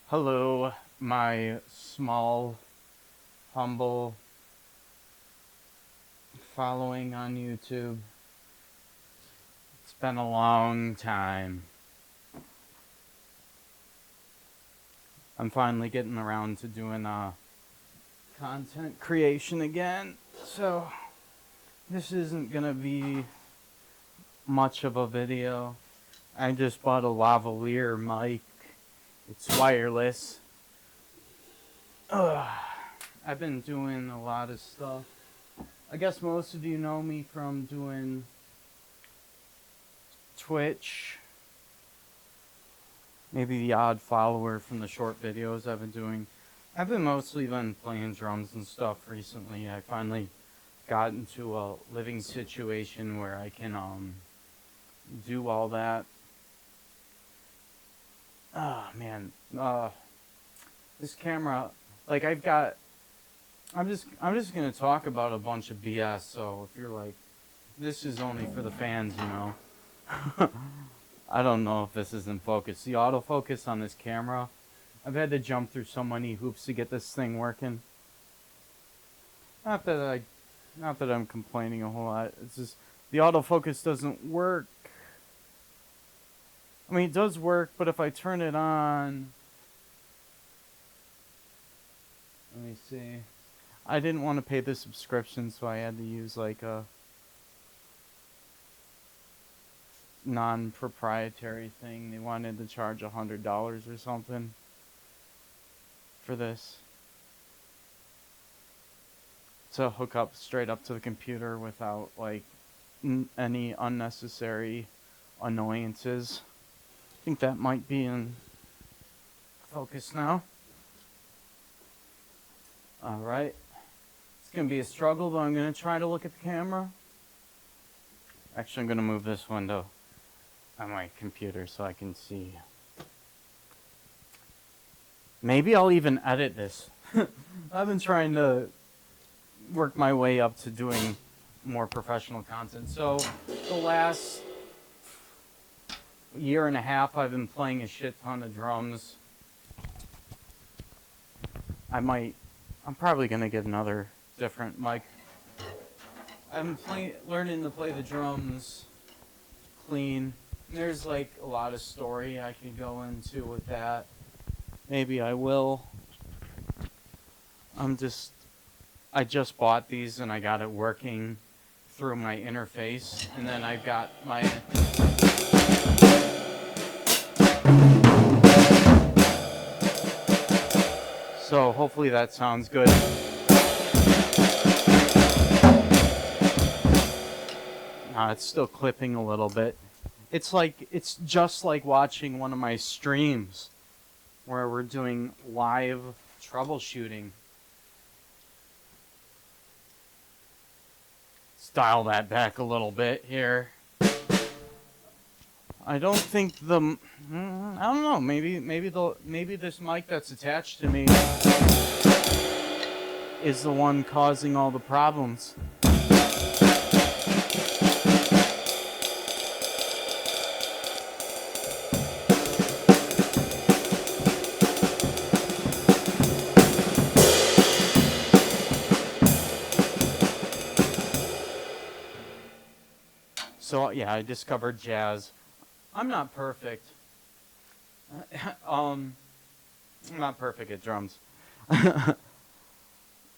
Hello, my small, humble following on YouTube. It's been a long time. I'm finally getting around to doing content creation again. So, this isn't gonna be much of a video. I just bought a lavalier mic. It's wireless. I've been doing a lot of stuff. I guess most of you know me from doing Twitch. Maybe the odd follower from the short videos I've been doing. I've been mostly playing drums and stuff recently. I finally got into a living situation where I can do all that. Oh man, this camera, like I'm just gonna talk about a bunch of BS. So if you're like, this is only for the fans, you know. I don't know if this is in focus. The autofocus on this camera, I've had to jump through so many hoops to get this thing working. Not that I'm complaining a whole lot. It's just the autofocus doesn't work. I mean, it does work, but if I turn it on, let me see. I didn't want to pay the subscription, so I had to use like a non-proprietary thing. They wanted to charge $100 or something for this to hook up straight up to the computer without like any unnecessary annoyances. I think that might be in focus now. Alright. It's going to be a struggle, but I'm going to try to look at the camera. Actually, I'm going to move this window on my computer so I can see. Maybe I'll even edit this. I've been trying to work my way up to doing more professional content. So the last year and a half I've been playing a shit ton of drums. I'm probably gonna get another different mic. I'm learning to play the drums clean. There's like a lot of story I could go into with that. Maybe I will. I just bought these and I got it working through my interface, and then I've got my so hopefully that sounds good. It's still clipping a little bit. It's just like watching one of my streams where we're doing live troubleshooting. Dial that back a little bit here. I don't think I don't know. Maybe this mic that's attached to me is the one causing all the problems. So yeah, I discovered jazz. I'm not perfect. I'm not perfect at drums.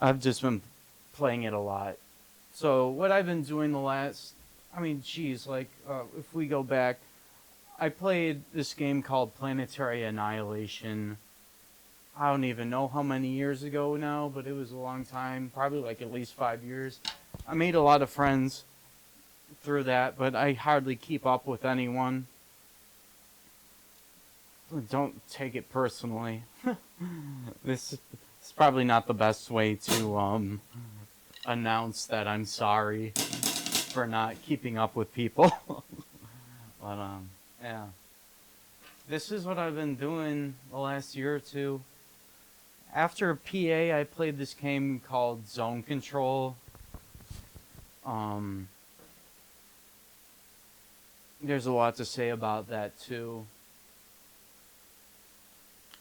I've just been playing it a lot. So what I've been doing if we go back, I played this game called Planetary Annihilation. I don't even know how many years ago now, but it was a long time, probably like at least 5 years. I made a lot of friends through that, but I hardly keep up with anyone. Don't take it personally. This is probably not the best way to announce that I'm sorry for not keeping up with people. But yeah. This is what I've been doing the last year or two. After PA, I played this game called Zone Control. There's a lot to say about that too.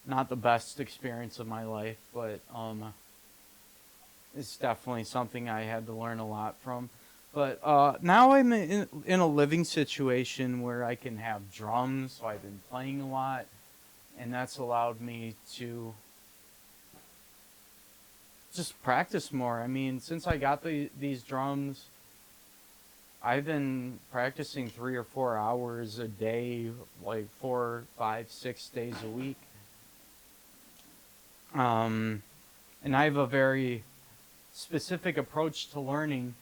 not the best experience of my life, but it's definitely something I had to learn a lot from. But now I'm in a living situation where I can have drums, so I've been playing a lot, and that's allowed me to just practice more. I mean, since I got these drums, I've been practicing 3 or 4 hours a day, like 4, 5, 6 days a week. And I have a very specific approach to learning.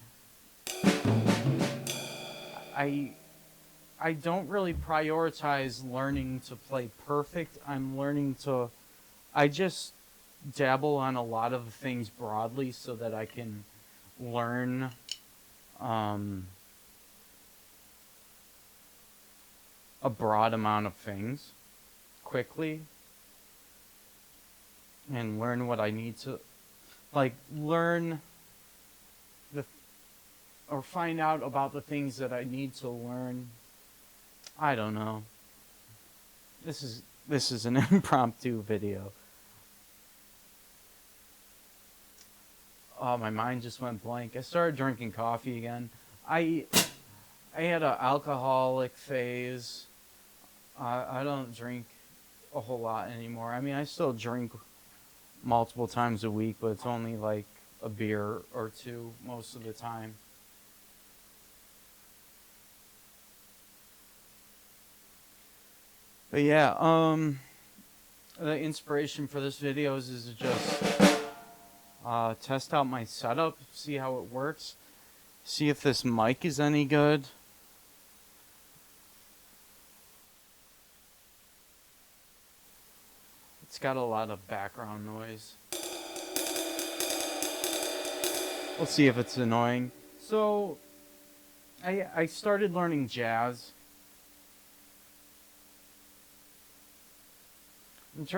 I I don't really prioritize learning to play perfect. I just dabble on a lot of things broadly so that I can learn um, a broad amount of things quickly and learn what I need to, like, learn the or find out about the things that I need to learn. I don't know. This is an impromptu video. Oh, my mind just went blank. I started drinking coffee again. I I had an alcoholic phase. I don't drink a whole lot anymore. I mean, I still drink multiple times a week, but it's only like a beer or two most of the time. But yeah, the inspiration for this video is to just test out my setup, see how it works, see if this mic is any good. It's got a lot of background noise. We'll see if it's annoying. So, I started learning jazz.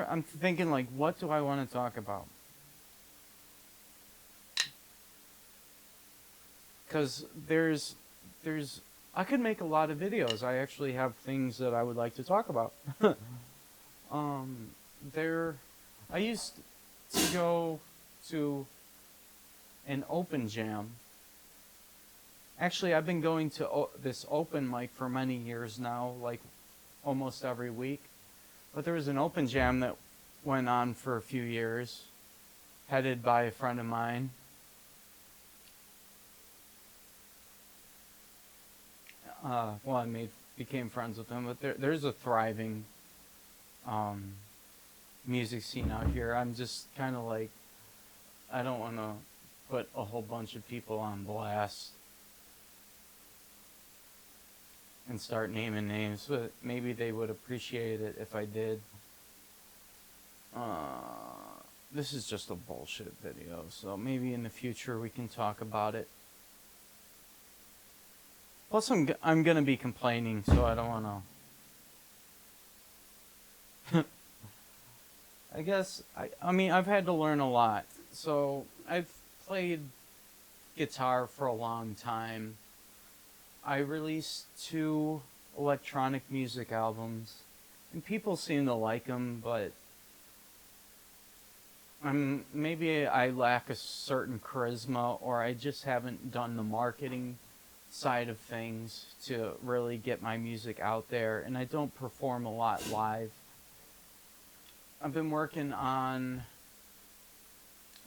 I'm thinking, like, what do I want to talk about? Because I could make a lot of videos. I actually have things that I would like to talk about. um, there, I used to go to an open jam. Actually, I've been going to this open mic for many years now, like almost every week. But there was an open jam that went on for a few years, headed by a friend of mine. Well, became friends with him, but there's a thriving music scene out here. I'm just kind of like, I don't want to put a whole bunch of people on blast and start naming names, but maybe they would appreciate it if I did. This is just a bullshit video, so maybe in the future we can talk about it. Plus, I'm gonna be complaining, so I don't want to. I guess I mean I've had to learn a lot. So I've played guitar for a long time. I released 2 electronic music albums, and people seem to like them, but maybe I lack a certain charisma, or I just haven't done the marketing side of things to really get my music out there, and I don't perform a lot live. I'm working on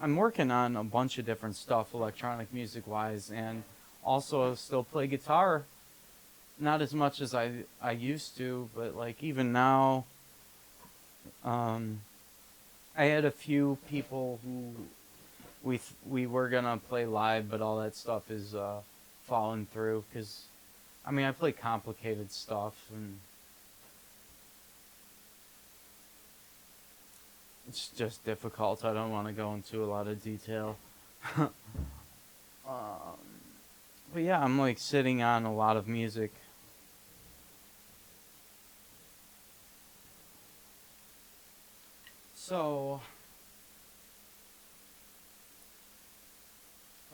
a bunch of different stuff electronic music wise, and also still play guitar, not as much as I used to, but like even now, I had a few people who we were gonna play live, but all that stuff is fallen through, because I mean I play complicated stuff and it's just difficult. I don't want to go into a lot of detail. But yeah, I'm like sitting on a lot of music. So,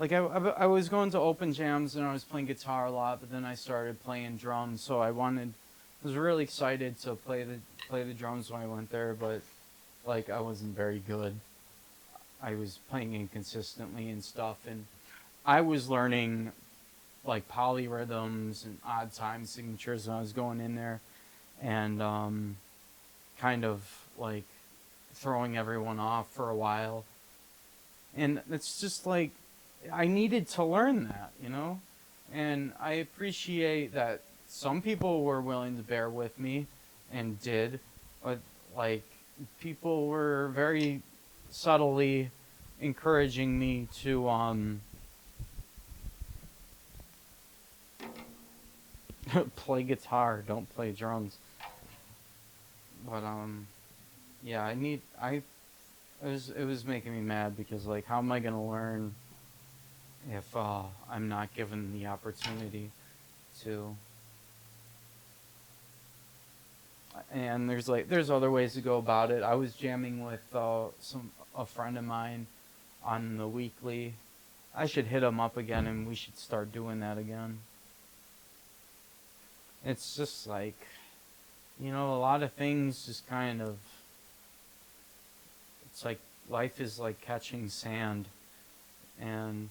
like I was going to open jams and I was playing guitar a lot, but then I started playing drums. So I was really excited to play the drums when I went there, but like I wasn't very good. I was playing inconsistently and stuff, and I was learning like polyrhythms and odd time signatures when I was going in there, and kind of like throwing everyone off for a while. And it's just like I needed to learn that, you know? And I appreciate that some people were willing to bear with me and did, but like people were very subtly encouraging me to play guitar, don't play drums. But yeah, it was making me mad because like how am I going to learn if I'm not given the opportunity to? And there's other ways to go about it. I was jamming with a friend of mine on the weekly. I should hit him up again, and we should start doing that again. It's just like, you know, a lot of things just kind of, it's like life is like catching sand, and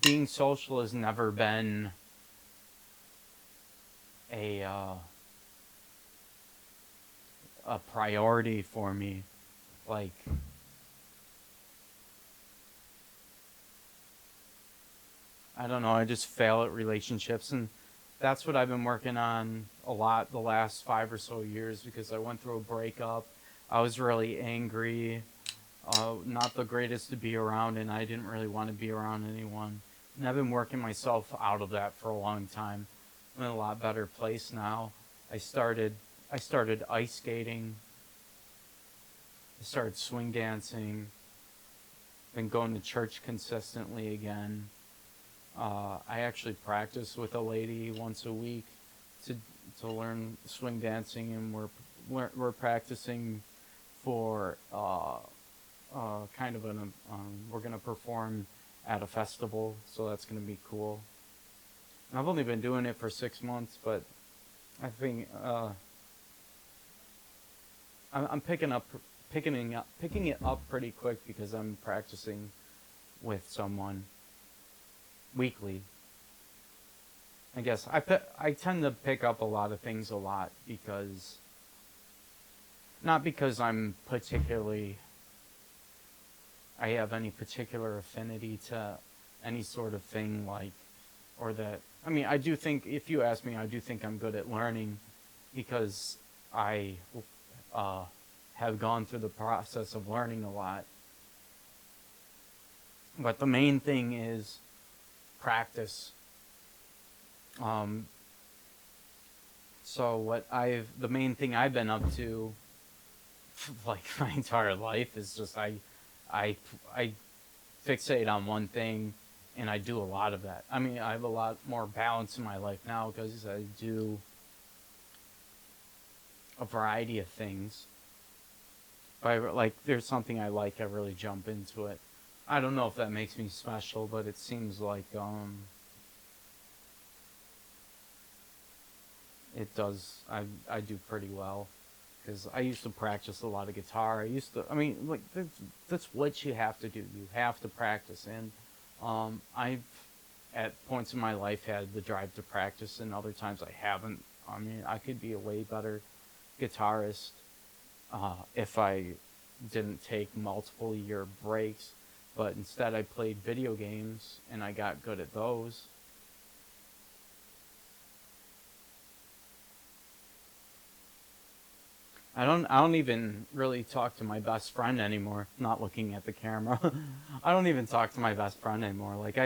being social has never been a priority for me. Like, I don't know, I just fail at relationships, and that's what I've been working on a lot the last 5 or so years because I went through a breakup. I was really angry, not the greatest to be around, and I didn't really want to be around anyone. And I've been working myself out of that for a long time. I'm in a lot better place now. I started ice skating. I started swing dancing. Been going to church consistently again. I actually practice with a lady once a week to learn swing dancing, and we're practicing for kind of we're gonna perform at a festival, so that's gonna be cool. And I've only been doing it for 6 months, but I think I'm picking it up pretty quick because I'm practicing with someone weekly. I guess I tend to pick up a lot of things a lot because not because I have any particular affinity to any sort of thing like, or that, I mean, I do think, if you ask me, I do think I'm good at learning because I have gone through the process of learning a lot. But the main thing is practice. So the main thing I've been up to, like my entire life, is just I fixate on one thing, and I do a lot of that. I mean, I have a lot more balance in my life now because I do a variety of things. But like, there's something I like, I really jump into it. I don't know if that makes me special, but it seems like it does. I do pretty well because I used to practice a lot of guitar. I mean, like that's what you have to do. You have to practice, and I've at points in my life had the drive to practice, and other times I haven't. I mean, I could be a way better guitarist if I didn't take multiple year breaks, but instead I played video games and I got good at those. I don't even really talk to my best friend anymore. Not looking at the camera. I don't even talk to my best friend anymore. Like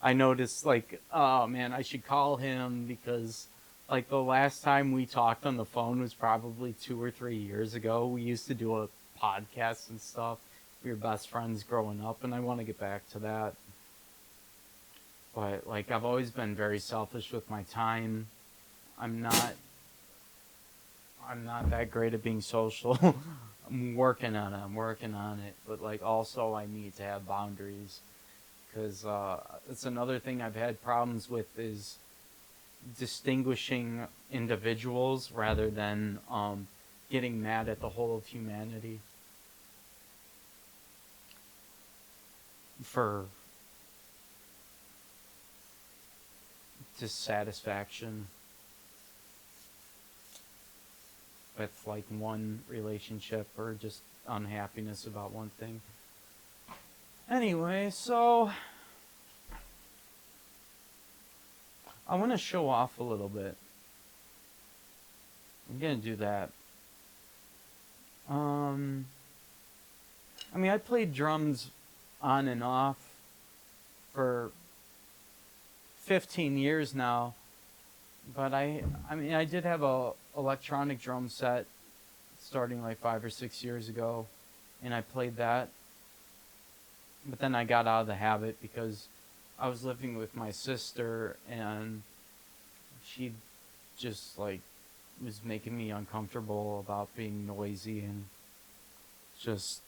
I noticed like, oh man, I should call him because like the last time we talked on the phone was probably 2 or 3 years ago. We used to do a podcast and stuff. We were best friends growing up, and I want to get back to that. But like I've always been very selfish with my time. I'm not I'm not that great at being social. I'm working on it. I'm working on it. But like also I need to have boundaries because it's another thing I've had problems with is distinguishing individuals rather than getting mad at the whole of humanity. for dissatisfaction with like one relationship or just unhappiness about one thing. Anyway, so I want to show off a little bit. I'm gonna do that. I mean, I played drums on and off for 15 years now, but I mean, I did have a electronic drum set starting like 5 or 6 years ago, and I played that. But then I got out of the habit because I was living with my sister, and she just like was making me uncomfortable about being noisy, and just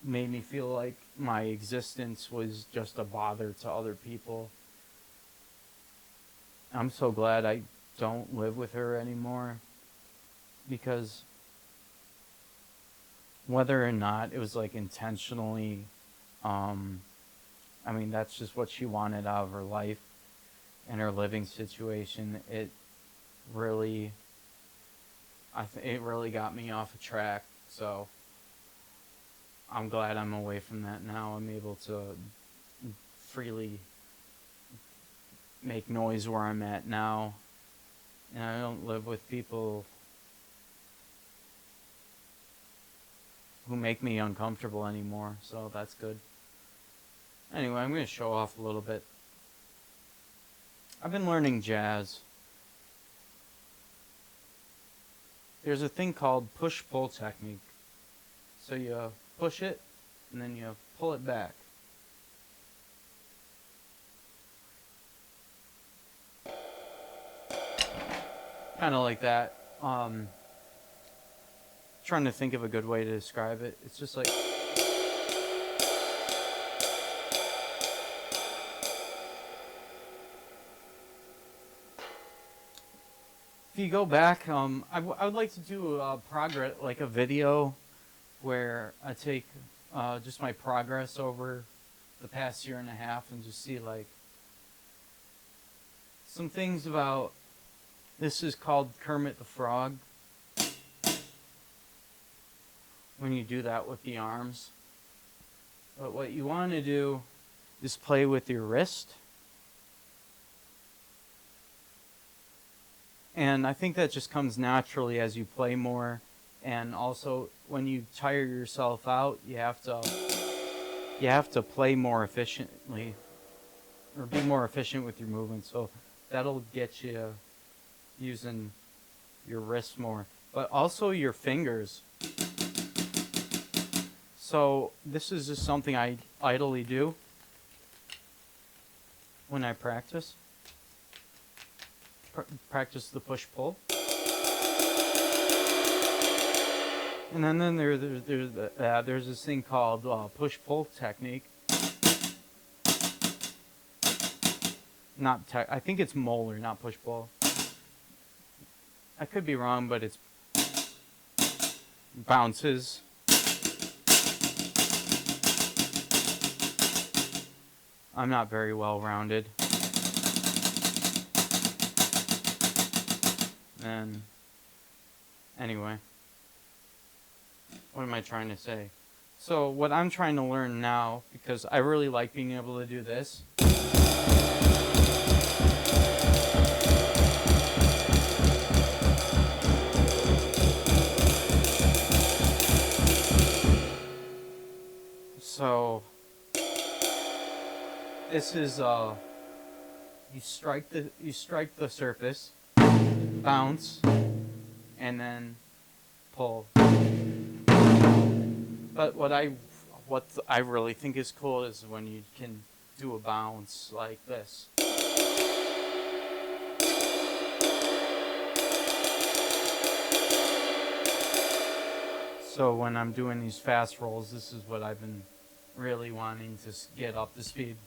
made me feel like my existence was just a bother to other people. I'm so glad I don't live with her anymore, because whether or not it was like intentionally, I mean, that's just what she wanted out of her life and her living situation. It really, it really got me off a track. So I'm glad I'm away from that now. I'm able to freely make noise where I'm at now, and I don't live with people who make me uncomfortable anymore, so that's good. Anyway, I'm going to show off a little bit. I've been learning jazz. There's a thing called push-pull technique. So you push it, and then you pull it back. Kind of like that. Trying to think of a good way to describe it. It's just like... If you go back, I would like to do a progress, like a video where I take just my progress over the past year and a half and just see like some things about... This is called Kermit the Frog. When you do that with the arms. But what you want to do is play with your wrist. And I think that just comes naturally as you play more. And also, when you tire yourself out, you have to play more efficiently, or be more efficient with your movement. So that'll get you using your wrists more, but also your fingers. So this is just something I idly do when I practice. Practice the push-pull. And then there's this thing called push-pull technique. I think it's molar, not push-pull. I could be wrong, but it's bounces. I'm not very well-rounded. And anyway, what am I trying to say? So what I'm trying to learn now, because I really like being able to do this. So this is you strike the surface, bounce, and then pull. But what I really think is cool is when you can do a bounce like this. So when I'm doing these fast rolls, this is what I've been really wanting to get up to speed.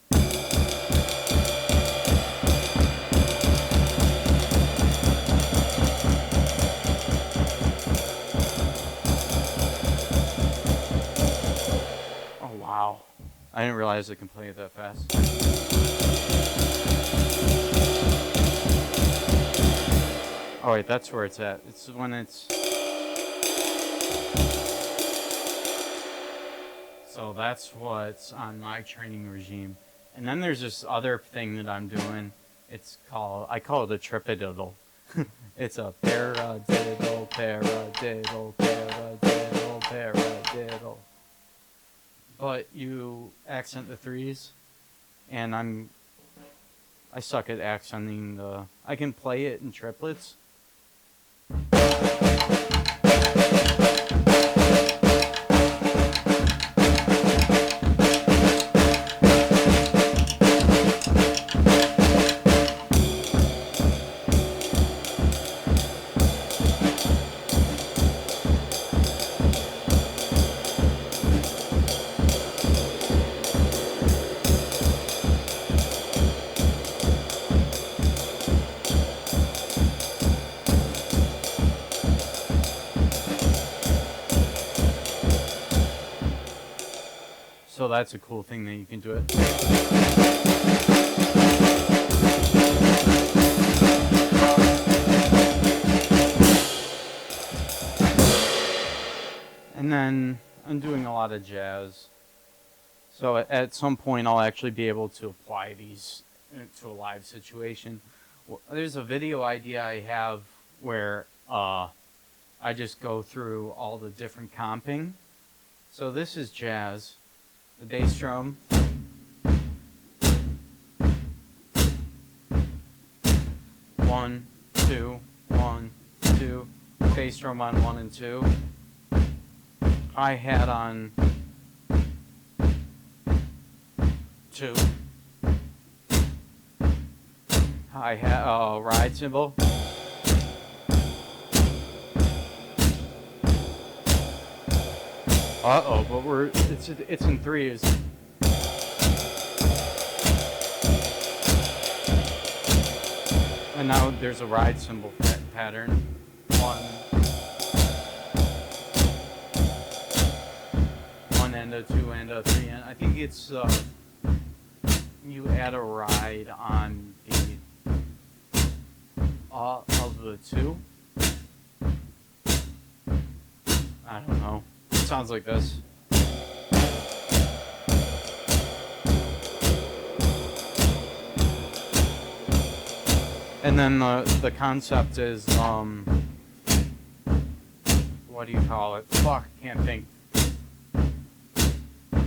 Oh wow, I didn't realize it can play it that fast. Oh wait, that's where it's at. It's when it's... So that's what's on my training regime. And then there's this other thing that I'm doing. It's called, I call it a tripadiddle. It's a paradiddle, paradiddle, paradiddle, paradiddle. But you accent the threes, and I suck at accenting the... I can play it in triplets. So that's a cool thing that you can do it. And then I'm doing a lot of jazz. So at some point I'll actually be able to apply these to a live situation. There's a video idea I have where I just go through all the different comping. So this is jazz. The bass drum, 1, 2, 1, 2, bass drum on 1 and 2, hi-hat on 2, hi-hat, ride cymbal. Uh-oh, but it's in threes. And now there's a ride cymbal pattern. 1 and a 2 and a 3 and I think it's you add a ride on the of the 2. I don't know. Sounds like this. And then the concept is what do you call it? Fuck, can't think.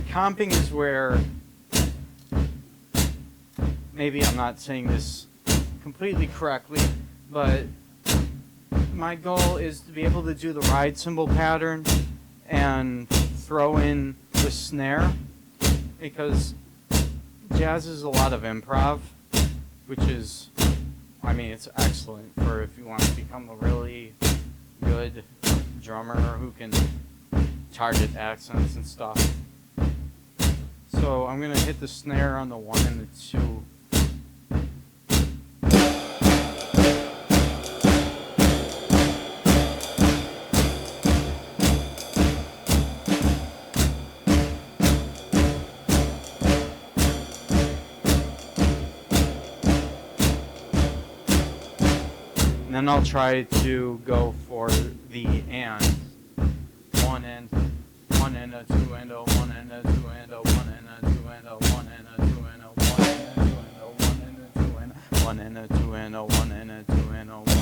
Comping is where, maybe I'm not saying this completely correctly, but my goal is to be able to do the ride cymbal pattern and throw in the snare, because jazz is a lot of improv, which is, I mean, it's excellent for if you want to become a really good drummer who can target accents and stuff. So I'm going to hit the snare on the 1 and the 2. Then I'll try to go for the and. 1 and 1 and a 2 and a 1 and a 2 and a 1 and a 2 and a 1 and a 2 and a 1 and a 2 and a 1 and a 2 and a 1 and a 2 and a 1 and a 2 and a 1 and a.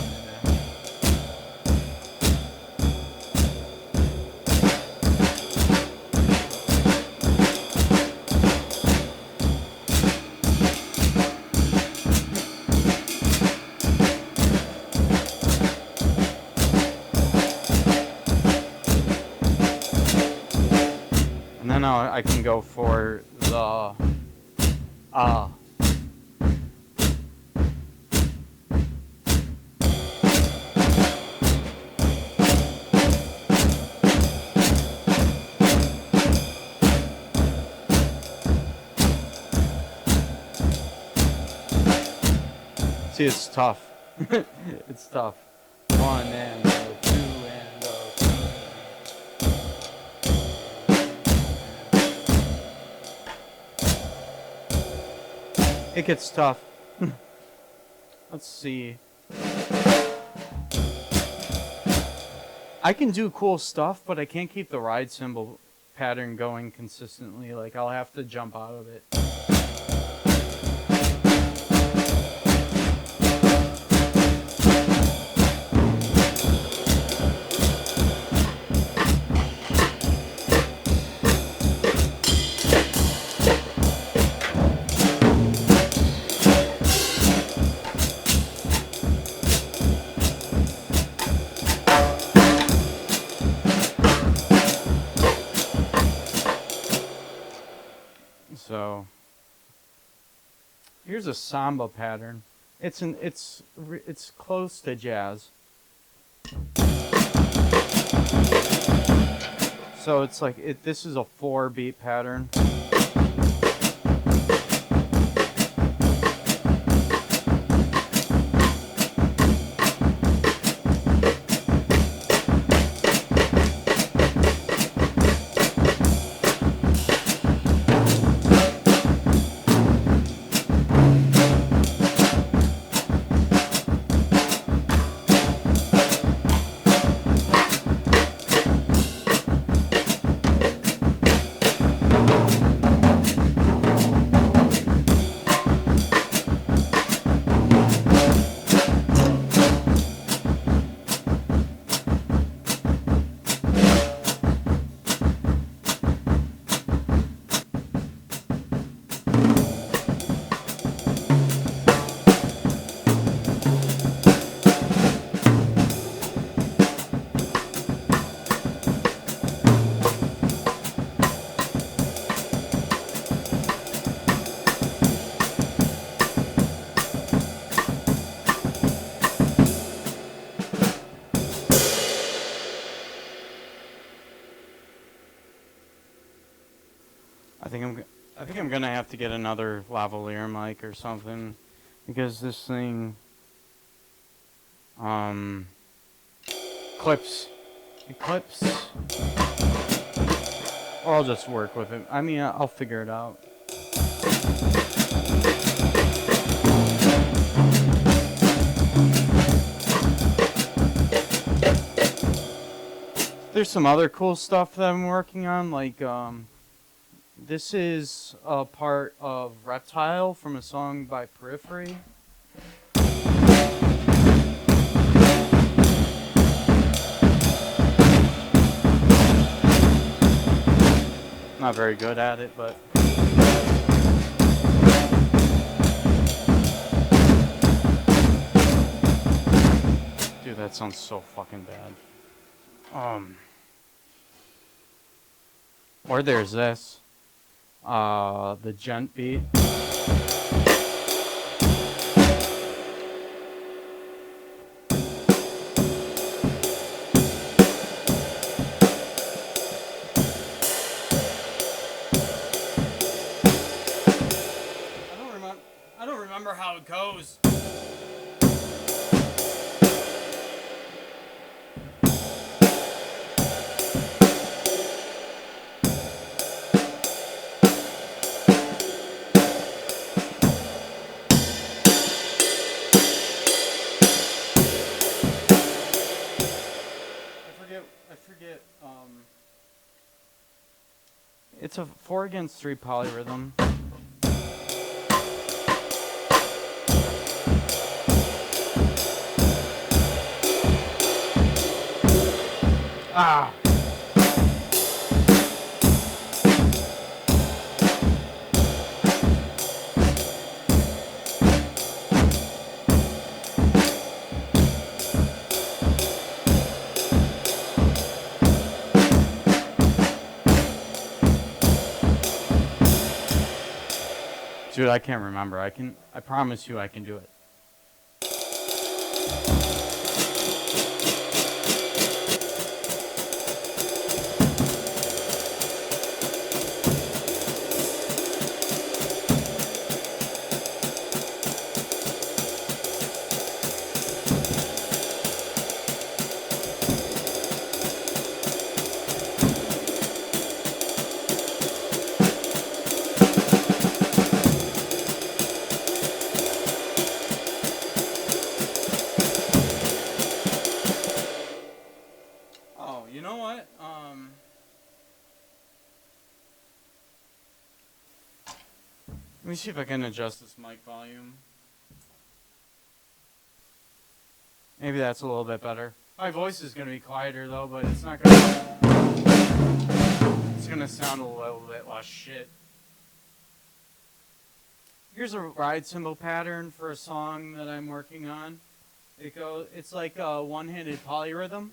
I can go for the See, it's tough. It's tough. 1 and 2 and 3. It gets tough. Let's see. I can do cool stuff, but I can't keep the ride cymbal pattern going consistently. Like, I'll have to jump out of it. So here's a samba pattern. It's close to jazz. So it's like this is a 4-beat pattern. I think I'm gonna have to get another lavalier mic or something, because this thing clips. It clips. Or I'll just work with it. I mean, I'll figure it out. There's some other cool stuff that I'm working on, like this is a part of Reptile from a song by Periphery. Not very good at it, but dude, that sounds so fucking bad. Or there's this. The gent beat. I don't remember how it goes. It's a 4-against-3 polyrhythm. Ah! Dude, I can't remember. I promise you I can do it. Let me see if I can adjust this mic volume. Maybe that's a little bit better. My voice is going to be quieter though, but it's not going to... It's going to sound a little bit less shit. Here's a ride cymbal pattern for a song that I'm working on. It's like a one-handed polyrhythm.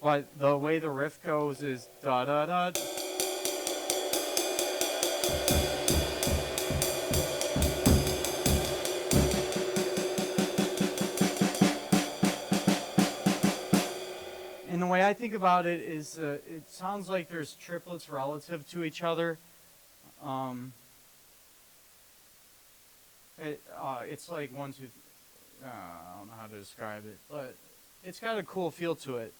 But the way the riff goes is da da da. And the way I think about it is, it sounds like there's triplets relative to each other. It's like 1, 2. I don't know how to describe it, but it's got a cool feel to it.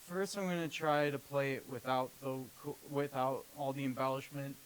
First, I'm going to try to play it without all the embellishment.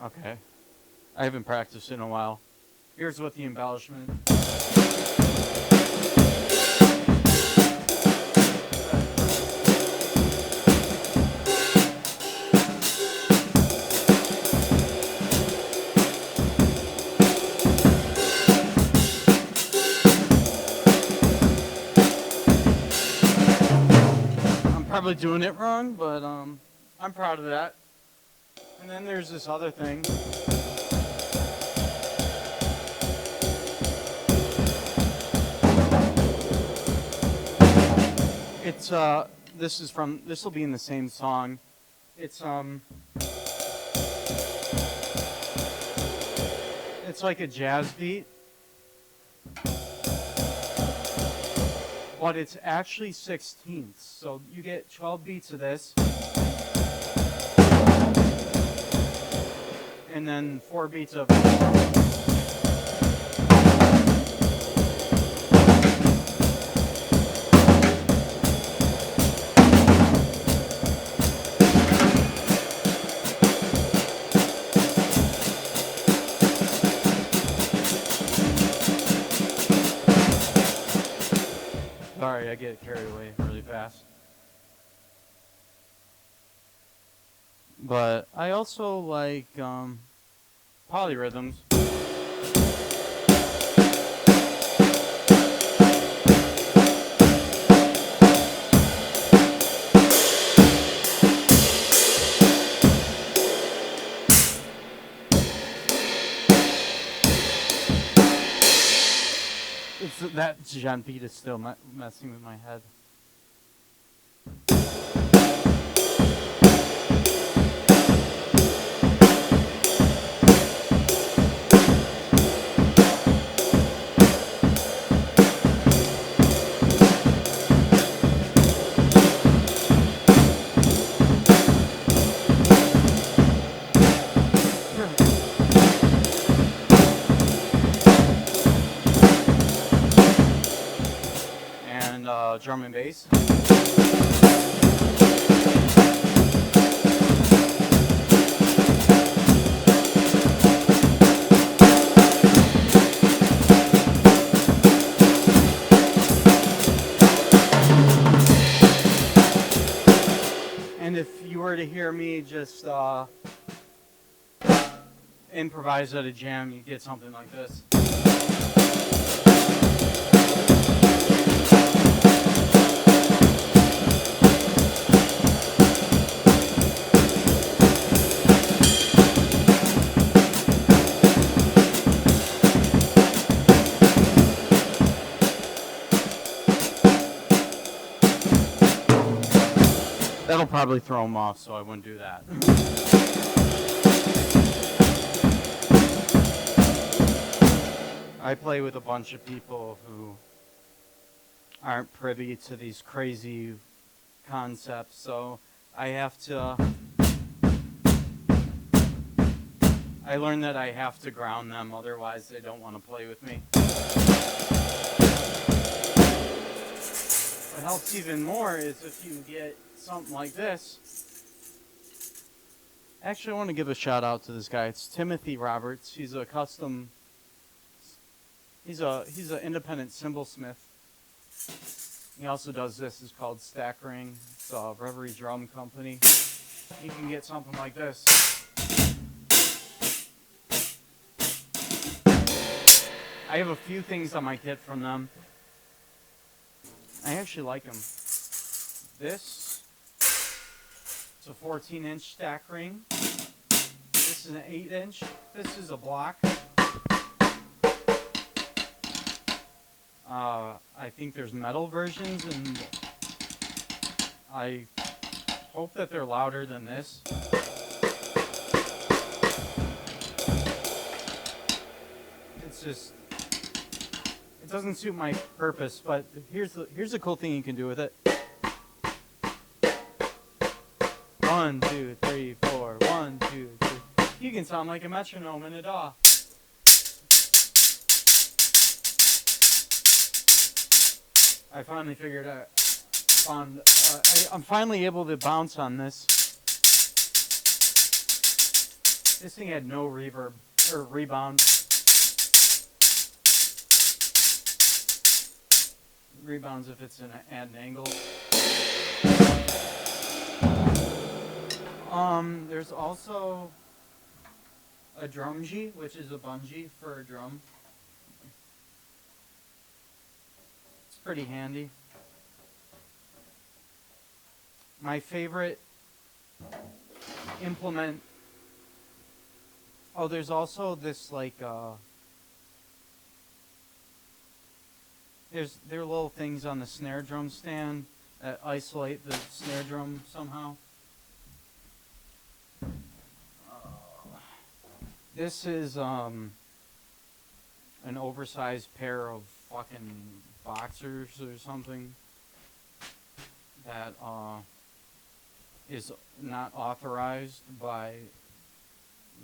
Okay. I haven't practiced in a while. Here's what the embellishment. I'm probably doing it wrong, but I'm proud of that. And then there's this other thing. It's this will be in the same song. It's like a jazz beat. But it's actually 16ths. So you get 12 beats of this. And then 4 beats of Sorry, I get carried away really fast. But I also like polyrhythms. That djent beat is still messing with my head. Drum and bass. And if you were to hear me just improvise at a jam, you get something like this. That'll probably throw them off, so I wouldn't do that. I play with a bunch of people who aren't privy to these crazy concepts, so I learned that I have to ground them, otherwise they don't want to play with me. What helps even more is if you get something like this. Actually, I want to give a shout out to this guy. It's Timothy Roberts. He's an independent cymbalsmith. He also does this. It's called Stack Ring. It's a Reverie Drum Company. You can get something like this. I have a few things I might get from them. I actually like them. This, it's a 14-inch stack ring. This is an 8-inch. This is a block. I think there's metal versions, and I hope that they're louder than this. It's just, it doesn't suit my purpose, but here's the cool thing you can do with it. 1, 2, 3, 4. 1, 2, 3. You can sound like a metronome in a DAW. I finally figured out. I'm finally able to bounce on this. This thing had no reverb or rebound. Rebounds if it's at an angle. There's also a drumjee, which is a bungee for a drum. It's pretty handy. My favorite implement. Oh, there's also this like there are little things on the snare drum stand that isolate the snare drum somehow. This is an oversized pair of fucking boxers or something that is not authorized by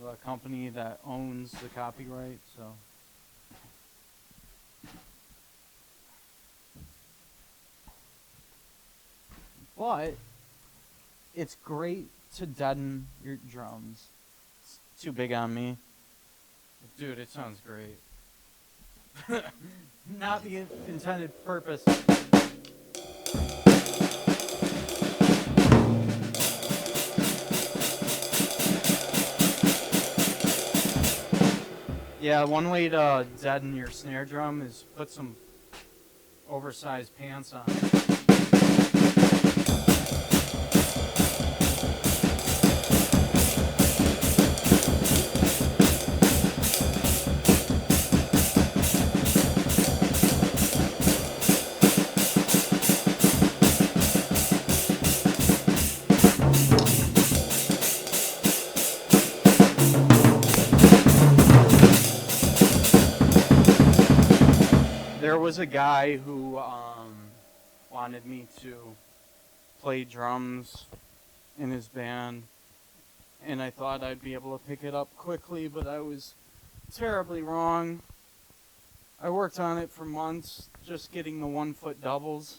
the company that owns the copyright, so. But it's great to deaden your drums. It's too big on me. Dude, it sounds great. Not the intended purpose. Yeah, one way to deaden your snare drum is put some oversized pants on. There was a guy who wanted me to play drums in his band, and I thought I'd be able to pick it up quickly, but I was terribly wrong. I worked on it for months, just getting the 1-foot doubles.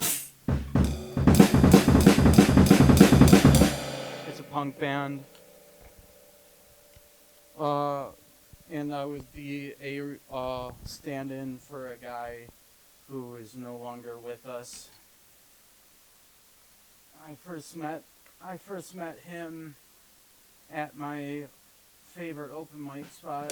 It's a punk band. And I would be a stand-in for a guy who is no longer with us. I first met him at my favorite open mic spot.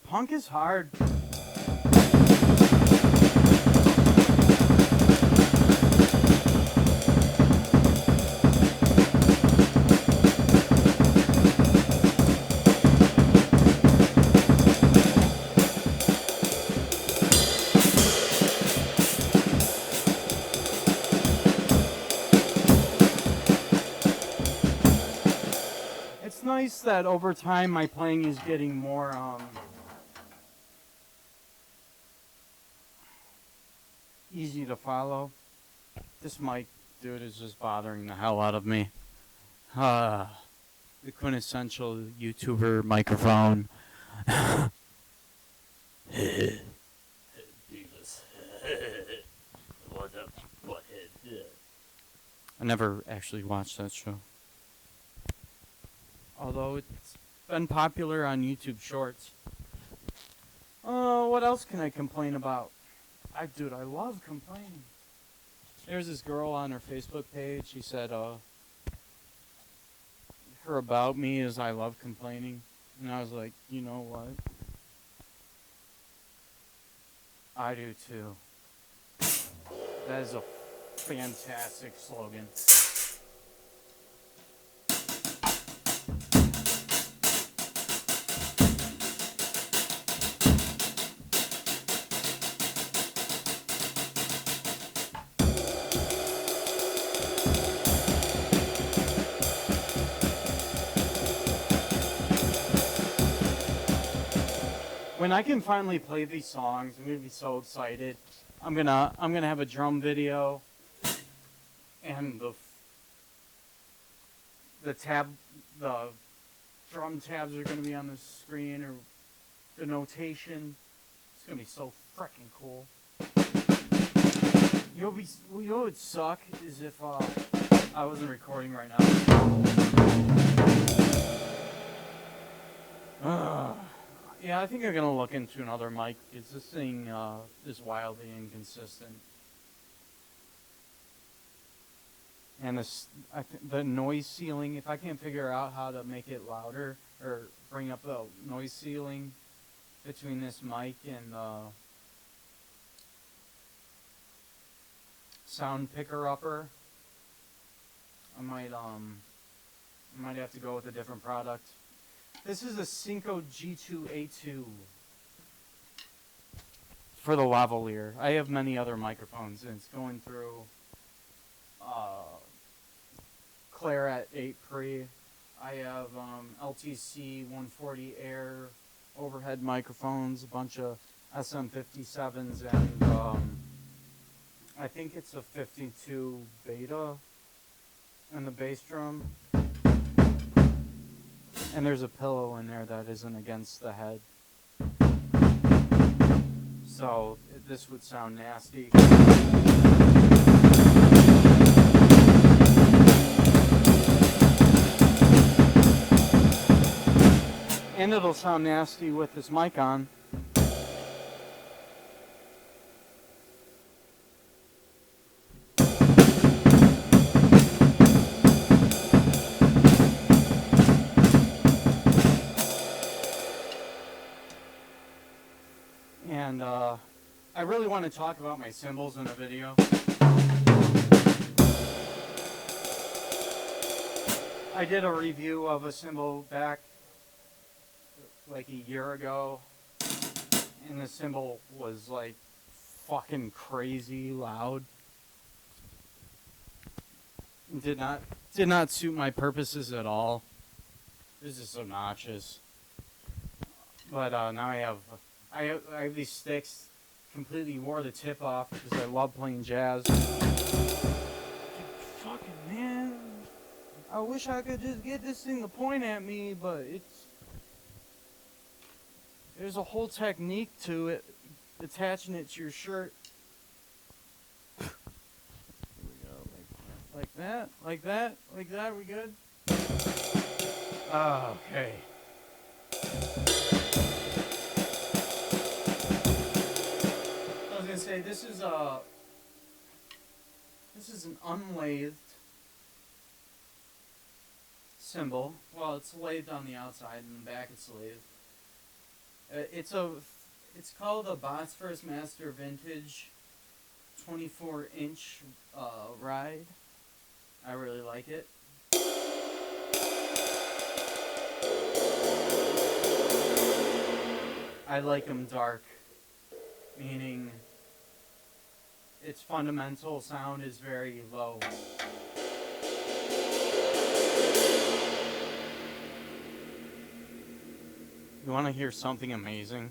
Punk is hard. nice that over time my playing is getting more easy to follow. This mic, dude, is just bothering the hell out of me. The quintessential YouTuber microphone. Beavis. What up, butthead? I never actually watched that show. Although it's been popular on YouTube Shorts. Oh, what else can I complain about? Dude, I love complaining. There's this girl on her Facebook page. She said, her about me is I love complaining. And I was like, you know what? I do too. That is a fantastic slogan. When I can finally play these songs, I'm gonna be so excited. I'm gonna have a drum video, and the drum tabs are gonna be on the screen, or the notation. It's gonna be so freaking cool. You know what would suck is if I wasn't recording right now. Yeah, I think I'm gonna look into another mic because this thing is wildly inconsistent. And the noise ceiling, if I can't figure out how to make it louder or bring up the noise ceiling between this mic and sound picker upper, I might have to go with a different product. This is a Synco G2A2 for the lavalier. I have many other microphones, and it's going through Claret 8 Pre. I have LTC 140 Air overhead microphones, a bunch of SM57s, and I think it's a 52 Beta and the bass drum. And there's a pillow in there that isn't against the head. So this would sound nasty. And it'll sound nasty with this mic on. And I really want to talk about my cymbals in a video. I did a review of a cymbal back like a year ago, and the cymbal was like fucking crazy loud. Did not suit my purposes at all. This is obnoxious. But now I have these sticks. Completely wore the tip off because I love playing jazz. Fucking man, I wish I could just get this thing to point at me, but there's a whole technique to it, attaching it to your shirt. Here we go, like that, like that, like that. We good? Okay. I was gonna say this is an unlathed cymbal. Well, it's lathed on the outside, and the back it's lathed. It's called a Bosphorus Master Vintage 24-inch ride. I really like it. I like them dark, meaning its fundamental sound is very low. You want to hear something amazing?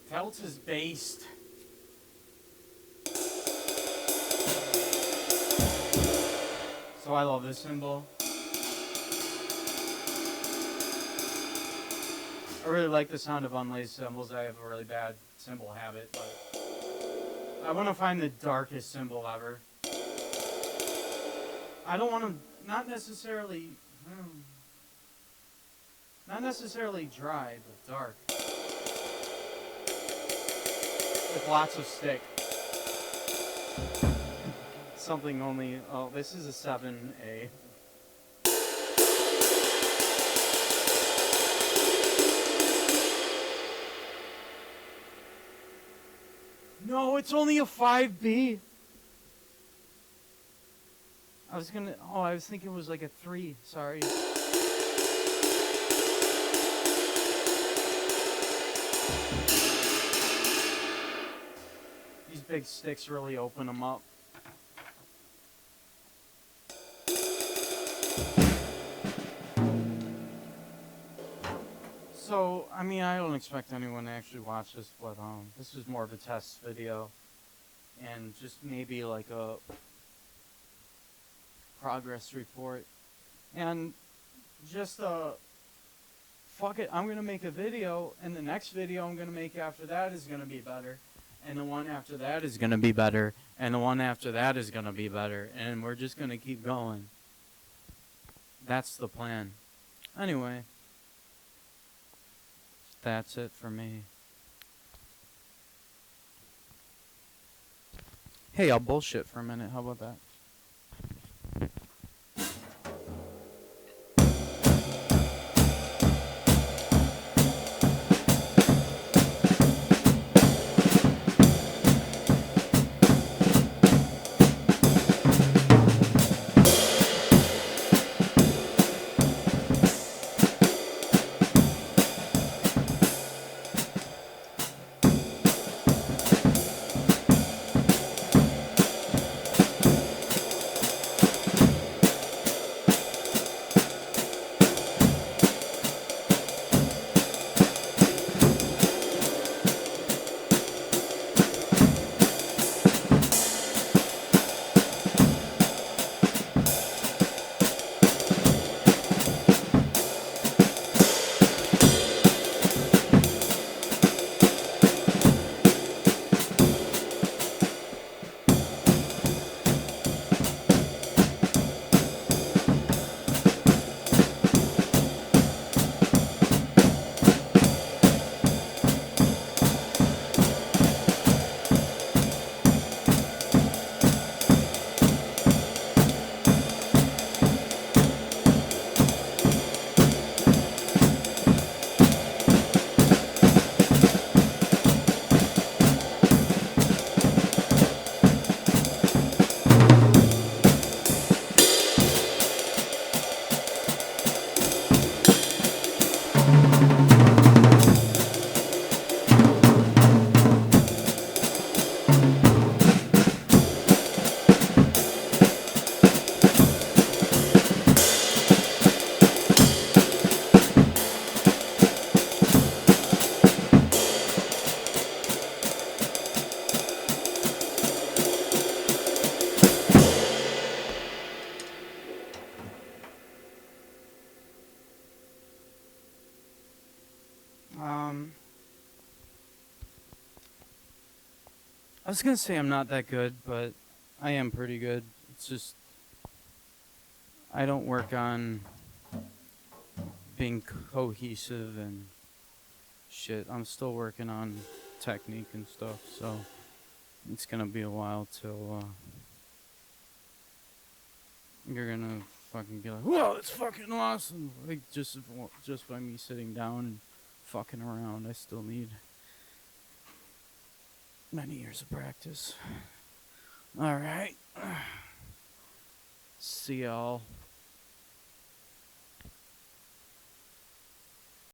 Felt is based. So I love this cymbal. I really like the sound of unlaced cymbals. I have a really bad cymbal habit, but I want to find the darkest cymbal ever. I don't want to, not necessarily dry, but dark. With lots of stick. Something only, oh, this is a 7A. No, it's only a 5B. I was thinking it was like a 3, sorry. These big sticks really open them up. So, I mean, I don't expect anyone to actually watch this, but this is more of a test video. And just maybe like a progress report. And just, fuck it, I'm going to make a video, and the next video I'm going to make after that is going to be better. And the one after that is going to be better. And the one after that is going to be better. And we're just going to keep going. That's the plan. Anyway. That's it for me. Hey, I'll bullshit for a minute. How about that? I was gonna say I'm not that good, but I am pretty good. It's just I don't work on being cohesive and shit. I'm still working on technique and stuff, so it's gonna be a while till you're gonna fucking be like, whoa, it's fucking awesome. Like just by me sitting down and fucking around, I still need many years of practice. All right. See y'all.